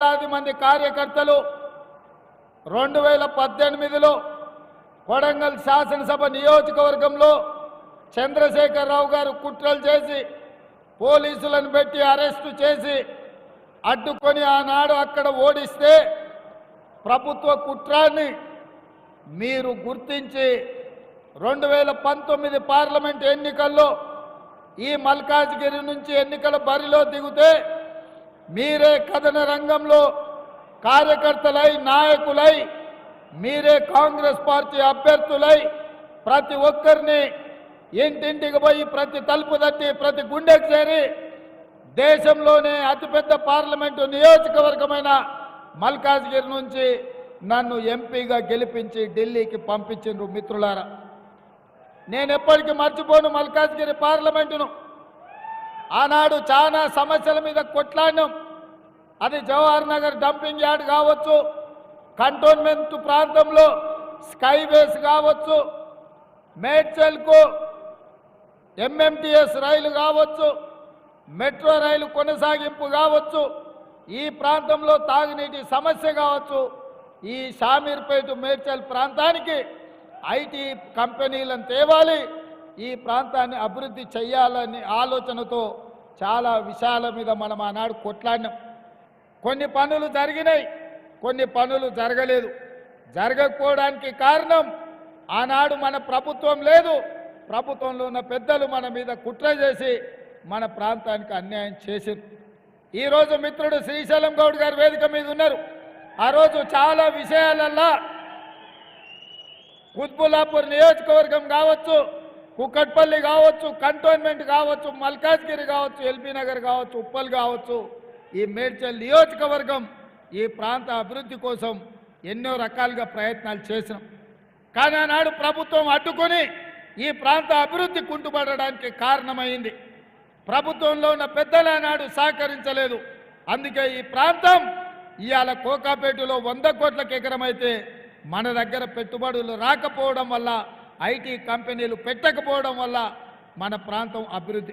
వేలాది మంది కార్యకర్తలు 2018లో కొడంగల్ శాసనసభ నియోజకవర్గంలో చంద్రశేఖరరావు గారు కుట్రలు చేసి పోలీసులను పెట్టి అరెస్టు చేసి అడ్డుకొని ఆనాడు అక్కడ ఓడిస్తే ప్రభుత్వ కుట్రాన్ని మీరు గుర్తించి 2019 పార్లమెంట్ ఎన్నికల్లో ఈ మల్కాజ్గిరి నుంచి ఎన్నికల బరిలో దిగితే మీరే కథన రంగంలో కార్యకర్తలై నాయకులై మీరే కాంగ్రెస్ పార్టీ అభ్యర్థులై ప్రతి ఒక్కరిని ఇంటింటికి పోయి ప్రతి తలుపు తట్టి ప్రతి గుండెకు చేరి దేశంలోనే అతిపెద్ద పార్లమెంటు నియోజకవర్గమైన మల్కాజ్గిరి నుంచి నన్ను ఎంపీగా గెలిపించి ఢిల్లీకి పంపించిండ్రు మిత్రులారా. నేను ఎప్పటికీ మర్చిపోను మల్కాజ్గిరి పార్లమెంటును. ఆనాడు చాలా సమస్యల మీద కొట్లాడినాం. అది జవహర్ నగర్ డంపింగ్ యార్డ్ కావచ్చు, కంటోన్మెంట్ ప్రాంతంలో స్కైవేస్ కావచ్చు, మేడ్చల్కు ఎంఎంటీఎస్ రైలు కావచ్చు, మెట్రో రైలు కొనసాగింపు కావచ్చు, ఈ ప్రాంతంలో తాగునీటి సమస్య కావచ్చు, ఈ షామీర్పేట మేడ్చల్ ప్రాంతానికి ఐటీ కంపెనీలను తేవాలి, ఈ ప్రాంతాన్ని అభివృద్ధి చేయాలని ఆలోచనతో చాలా విషయాల మీద మనం ఆనాడు కొట్లాడినాం. కొన్ని పనులు జరిగినాయి, కొన్ని పనులు జరగలేదు. జరగకపోవడానికి కారణం ఆనాడు మన ప్రభుత్వం లేదు, ప్రభుత్వంలో ఉన్న పెద్దలు మన మీద కుట్ర చేసి మన ప్రాంతానికి అన్యాయం చేశారు. ఈరోజు మిత్రుడు శ్రీశైలం గౌడ్ గారు వేదిక మీద ఉన్నారు. ఆ రోజు చాలా విషయాలల్లా కుత్బుల్లాపూర్ నియోజకవర్గం కావచ్చు, కుక్కట్పల్లి కావచ్చు, కంటోన్మెంట్ కావచ్చు, మల్కాజ్గిరి కావచ్చు, ఎల్బీ నగర్ కావచ్చు, ఉప్పల్ కావచ్చు, ఈ మేడ్చల్ నియోజకవర్గం ఈ ప్రాంత అభివృద్ధి కోసం ఎన్నో రకాలుగా ప్రయత్నాలు చేసినాం. కానీ ఆనాడు ప్రభుత్వం అడ్డుకొని ఈ ప్రాంత అభివృద్ధి కుంటుపడడానికి కారణమైంది. ప్రభుత్వంలో ఉన్న పెద్దలు ఆనాడు సహకరించలేదు. అందుకే ఈ ప్రాంతం ఇవాళ కోకాపేటలో 100 కోట్లకు ఎకరమైతే మన దగ్గర పెట్టుబడులు రాకపోవడం వల్ల, ఐటీ కంపెనీలు పెట్టకపోవడం వల్ల మన ప్రాంతం అభివృద్ధి